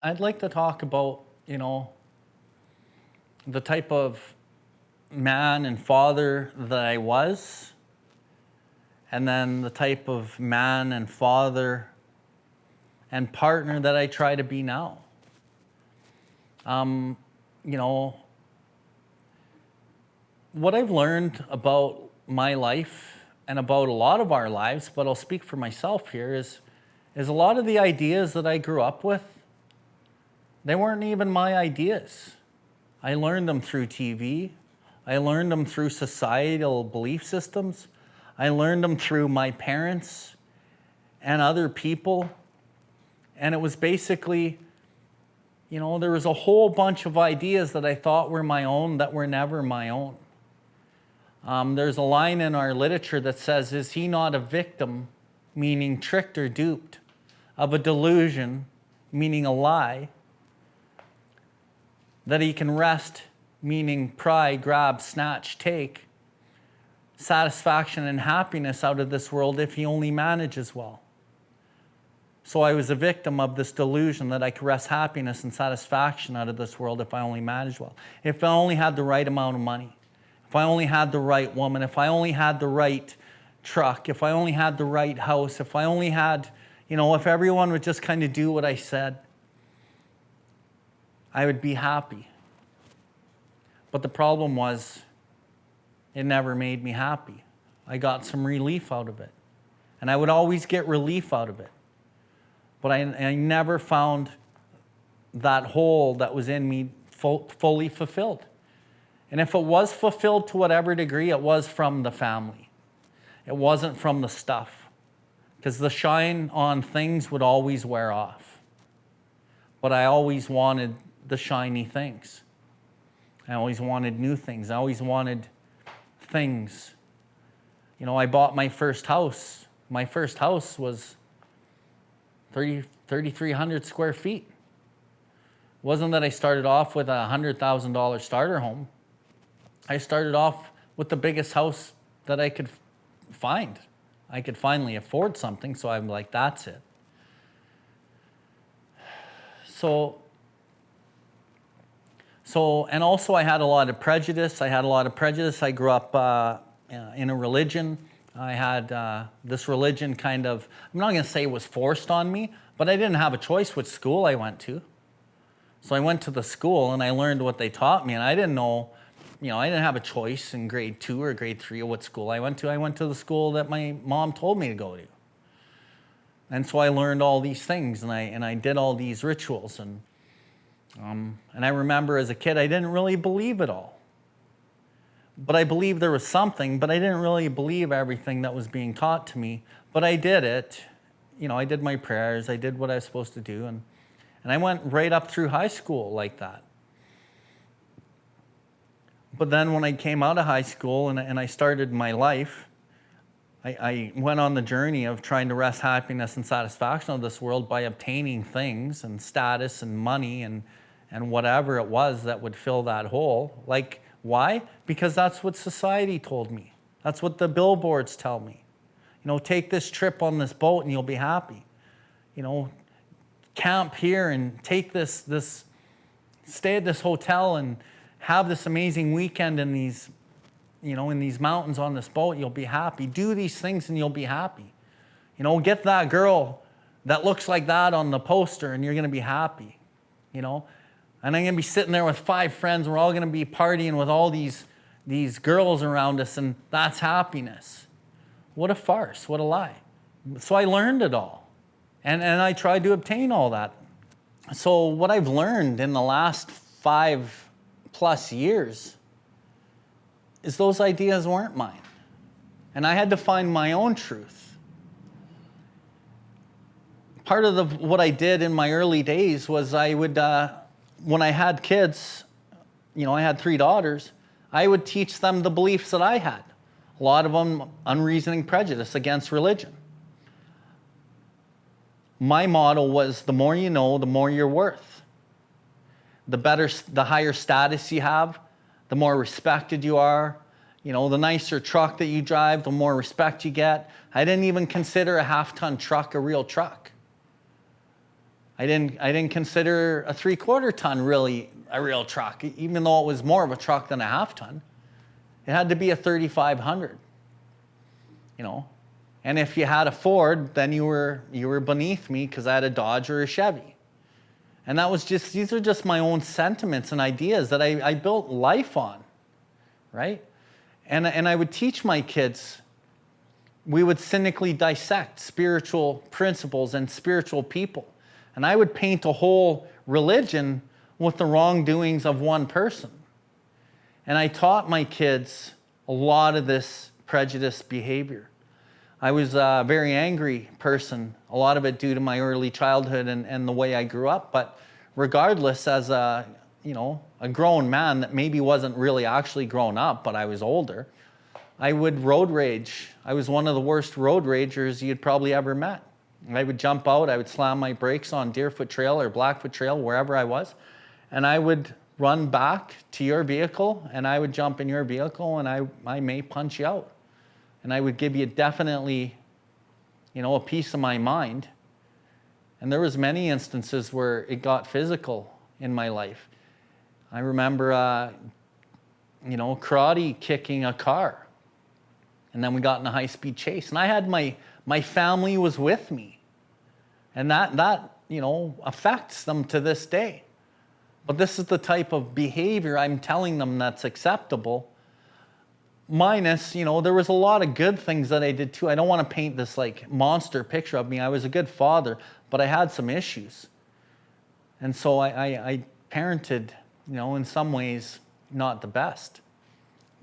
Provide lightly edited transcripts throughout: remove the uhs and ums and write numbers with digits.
I'd like to talk about, the type of man and father that I was, and then the type of man and father and partner that I try to be now. Um, you know, what I've learned about my life and about a lot of our lives, but I'll speak for myself here, is a lot of the ideas that I grew up with, they weren't even my ideas. I learned them through TV. I learned them through societal belief systems. I learned them through my parents and other people. And it was basically, there was a whole bunch of ideas that I thought were my own that were never my own. There's a line in our literature that says, "Is he not a victim," meaning tricked or duped, "of a delusion," meaning a lie, "that he can wrest," meaning pry, grab, snatch, take, satisfaction and happiness out of this world if he only manages well. So I was a victim of this delusion that I could wrest happiness and satisfaction out of this world if I only managed well. If I only had the right amount of money, if I only had the right woman, if I only had the right truck, if I only had the right house, if I only had, if everyone would just kind of do what I said, I would be happy. But the problem was, it never made me happy. I got some relief out of it. And I would always get relief out of it. But I never found that hole that was in me fully fulfilled. And if it was fulfilled to whatever degree, it was from the family. It wasn't from the stuff. Because the shine on things would always wear off. But I always wanted the shiny things. I always wanted new things. I always wanted things. I bought my first house. My first house was 3,300 square feet. It wasn't that I started off with a $100,000 starter home. I started off with the biggest house that I could find. I could finally afford something, so I'm like, that's it. And also I had a lot of prejudice. I grew up in a religion. I had this religion kind of, I'm not going to say it was forced on me, but I didn't have a choice which school I went to. So I went to the school and I learned what they taught me, and I didn't know, I didn't have a choice in grade 2 or grade 3 of what school I went to. I went to the school that my mom told me to go to. And so I learned all these things, and I did all these rituals. And I remember as a kid, I didn't really believe it all. But I believed there was something, but I didn't really believe everything that was being taught to me. But I did it. I did my prayers. I did what I was supposed to do. And I went right up through high school like that. But then when I came out of high school and I started my life, I went on the journey of trying to wrest happiness and satisfaction of this world by obtaining things and status and money and whatever it was that would fill that hole. Like, why? Because that's what society told me. That's what the billboards tell me. Take this trip on this boat and you'll be happy. Camp here and take this, stay at this hotel and have this amazing weekend in these mountains on this boat, you'll be happy. Do these things and you'll be happy. Get that girl that looks like that on the poster and you're going to be happy. And I'm going to be sitting there with 5 friends. We're all going to be partying with all these girls around us, and that's happiness. What a farce. What a lie. So I learned it all. And I tried to obtain all that. So what I've learned in the last 5+ years is those ideas weren't mine. And I had to find my own truth. Part of what I did in my early days was I would, when I had kids, I had 3 daughters, I would teach them the beliefs that I had. A lot of them unreasoning prejudice against religion. My motto was, the more you know, the more you're worth. The higher status you have, the more respected you are. The nicer truck that you drive, the more respect you get. I didn't even consider a half-ton truck a real truck. I didn't consider a 3/4 ton really a real truck, even though it was more of a truck than a half ton. It had to be a 3500, you know. And if you had a Ford, then you were beneath me because I had a Dodge or a Chevy. And these are just my own sentiments and ideas that I built life on, right? And I would teach my kids, we would cynically dissect spiritual principles and spiritual people. And I would paint a whole religion with the wrongdoings of one person. And I taught my kids a lot of this prejudiced behavior. I was a very angry person, a lot of it due to my early childhood and the way I grew up. But regardless, as a grown man that maybe wasn't really actually grown up, but I was older, I would road rage. I was one of the worst road ragers you'd probably ever met. I would jump out, I would slam my brakes on Deerfoot Trail or Blackfoot Trail, wherever I was, and I would run back to your vehicle, and I would jump in your vehicle, and I may punch you out. And I would give you definitely, a piece of my mind. And there was many instances where it got physical in my life. I remember, karate kicking a car. And then we got in a high-speed chase. And I had my family was with me. And that affects them to this day. But this is the type of behavior I'm telling them that's acceptable. Minus, there was a lot of good things that I did too. I don't want to paint this like monster picture of me. I was a good father, but I had some issues. And so I parented, in some ways not the best,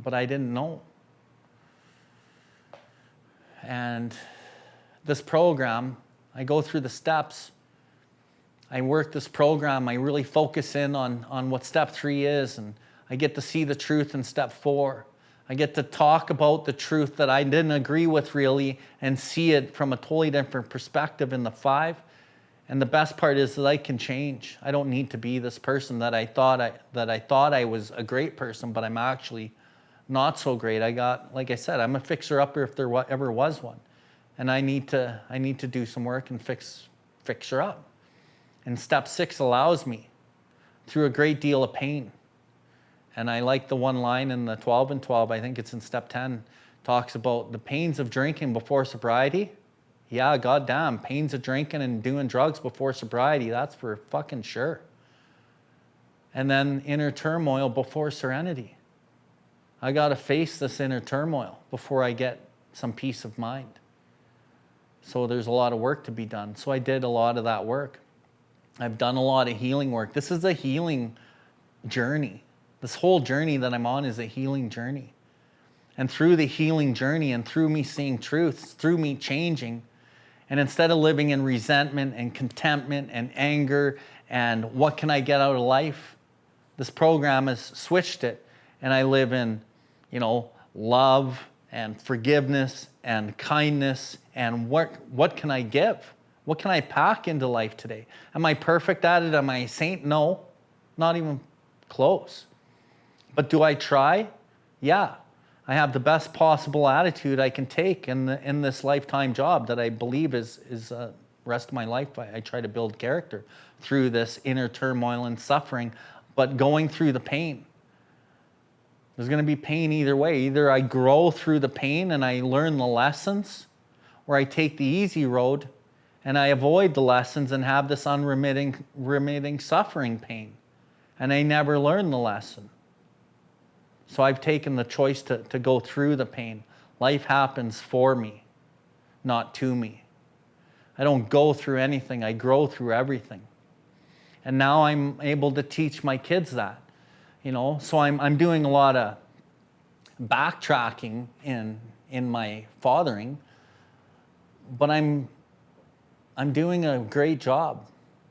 but I didn't know. And this program, I go through the steps. I work this program. I really focus in on what step 3 is, and I get to see the truth in step 4. I get to talk about the truth that I didn't agree with really and see it from a totally different perspective in the 5. And the best part is that I can change. I don't need to be this person that I thought I was a great person, but I'm actually not so great. Like I said, I'm a fixer-upper if there ever was one. And I need to do some work and fix her up. And step 6 allows me through a great deal of pain. And I like the one line in the 12 and 12, I think it's in step 10, talks about the pains of drinking before sobriety. Yeah, goddamn, pains of drinking and doing drugs before sobriety, that's for fucking sure. And then inner turmoil before serenity. I got to face this inner turmoil before I get some peace of mind. So there's a lot of work to be done. So I did a lot of that work. I've done a lot of healing work. This is a healing journey. This whole journey that I'm on is a healing journey. And through the healing journey and through me seeing truths, through me changing, and instead of living in resentment and contentment and anger and what can I get out of life, this program has switched it. And I live in, love and forgiveness and kindness and what can I give? What can I pack into life today? Am I perfect at it? Am I a saint? No, not even close. But do I try? Yeah. I have the best possible attitude I can take in this lifetime job that I believe is the rest of my life. I try to build character through this inner turmoil and suffering, but going through the pain. There's going to be pain either way. Either I grow through the pain and I learn the lessons, or I take the easy road and I avoid the lessons and have this unremitting suffering pain. And I never learn the lesson. So I've taken the choice to go through the pain. Life happens for me, not to me. I don't go through anything. I grow through everything. And now I'm able to teach my kids that. So I'm doing a lot of backtracking in my fathering, but I'm doing a great job.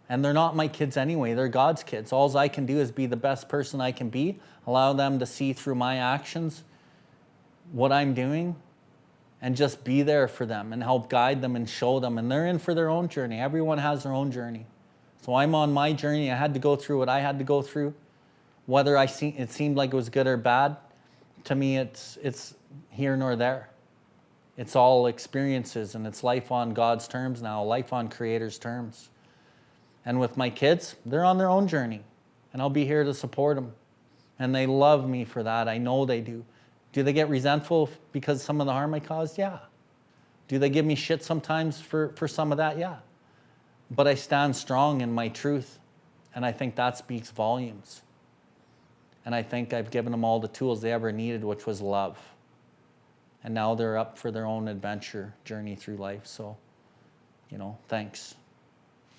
And they're not my kids anyway, they're God's kids. All I can do is be the best person I can be, allow them to see through my actions what I'm doing, and just be there for them and help guide them and show them. And they're in for their own journey. Everyone has their own journey. So I'm on my journey. I had to go through what I had to go through. Whether it seemed like it was good or bad, to me it's here nor there. It's all experiences, and it's life on God's terms now, life on Creator's terms. And with my kids, they're on their own journey, and I'll be here to support them. And they love me for that. I know they do. Do they get resentful because of some of the harm I caused? Yeah. Do they give me shit sometimes for some of that? Yeah. But I stand strong in my truth, and I think that speaks volumes. And I think I've given them all the tools they ever needed, which was love. And now they're up for their own adventure journey through life. So, thanks.